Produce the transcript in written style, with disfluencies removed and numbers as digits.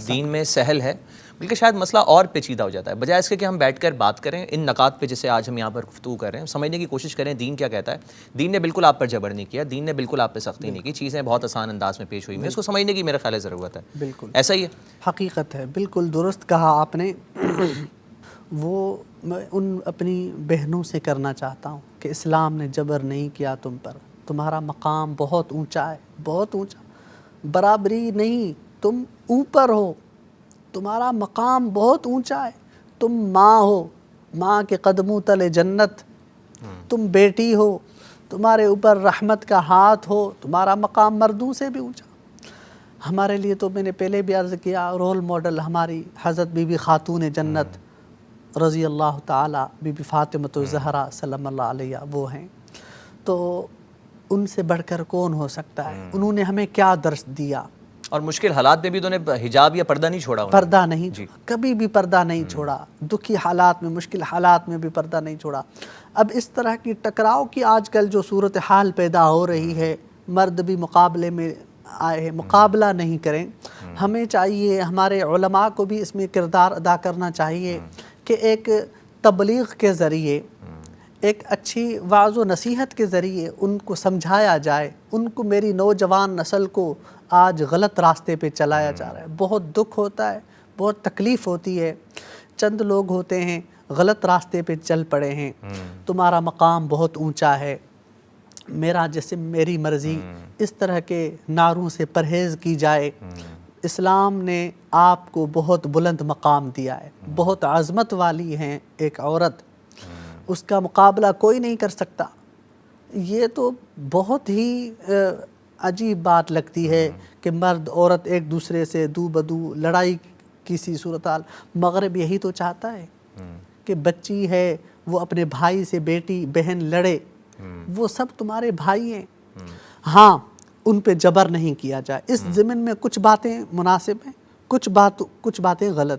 دین میں سہل ہے، بلکہ شاید مسئلہ اور پیچیدہ ہو جاتا ہے. بجائے اس کے کہ ہم بیٹھ کر بات کریں ان نکات پہ جسے آج ہم یہاں پر گفتگو کر رہے ہیں، سمجھنے کی کوشش کریں دین کیا کہتا ہے. دین نے بالکل آپ پر جبر نہیں کیا، دین نے بالکل آپ پہ سختی نہیں کی، چیزیں بہت آسان انداز میں پیش ہوئی ہیں، اس کو سمجھنے کی میرا خیال ہے ضرورت ہے. بالکل ایسا ہی ہے، حقیقت ہے، بالکل درست کہا آپ نے. وہ میں ان اپنی بہنوں سے کرنا چاہتا ہوں کہ اسلام نے جبر نہیں کیا تم پر، تمہارا مقام بہت اونچا ہے، بہت اونچا. برابری نہیں، تم اوپر ہو، تمہارا مقام بہت اونچا ہے. تم ماں ہو، ماں کے قدموں تلے جنت. تم بیٹی ہو، تمہارے اوپر رحمت کا ہاتھ ہو، تمہارا مقام مردوں سے بھی اونچا. ہمارے لیے تو میں نے پہلے بھی عرض کیا، رول ماڈل ہماری حضرت بی بی خاتون جنت رضی اللہ تعالی، بی بی فاطمۃ الزہرا سلام اللہ علیہ وہ ہیں. تو ان سے بڑھ کر کون ہو سکتا ہے؟ انہوں نے ہمیں کیا درس دیا. اور مشکل حالات میں بھی تو نے حجاب یا پردہ نہیں چھوڑا. پردہ نہیں چھوڑا، کبھی بھی پردہ نہیں چھوڑا. دکھی حالات میں، مشکل حالات میں بھی پردہ نہیں چھوڑا. اب اس طرح کی ٹکراؤ کی آج کل جو صورتحال پیدا ہو رہی ہے، مرد بھی مقابلے میں آئے ہیں، مقابلہ نہیں کریں. ہمیں چاہیے، ہمارے علماء کو بھی اس میں کردار ادا کرنا چاہیے کہ ایک تبلیغ کے ذریعے، ایک اچھی وعظ و نصیحت کے ذریعے ان کو سمجھایا جائے. ان کو، میری نوجوان نسل کو آج غلط راستے پہ چلایا جا رہا ہے. بہت دکھ ہوتا ہے، بہت تکلیف ہوتی ہے. چند لوگ ہوتے ہیں غلط راستے پہ چل پڑے ہیں. تمہارا مقام بہت اونچا ہے، میرا جسم میری مرضی، اس طرح کے نعروں سے پرہیز کی جائے. اسلام نے آپ کو بہت بلند مقام دیا ہے، بہت عظمت والی ہیں ایک عورت، اس کا مقابلہ کوئی نہیں کر سکتا. یہ تو بہت ہی عجیب بات لگتی ہے کہ مرد عورت ایک دوسرے سے دو بدو لڑائی کسی صورتحال. مغرب یہی تو چاہتا ہے کہ بچی ہے وہ اپنے بھائی سے، بیٹی بہن لڑے. وہ سب تمہارے بھائی ہیں. ہاں، ان پہ جبر نہیں کیا جائے. اس ضمن میں کچھ باتیں مناسب ہیں، کچھ باتیں غلط.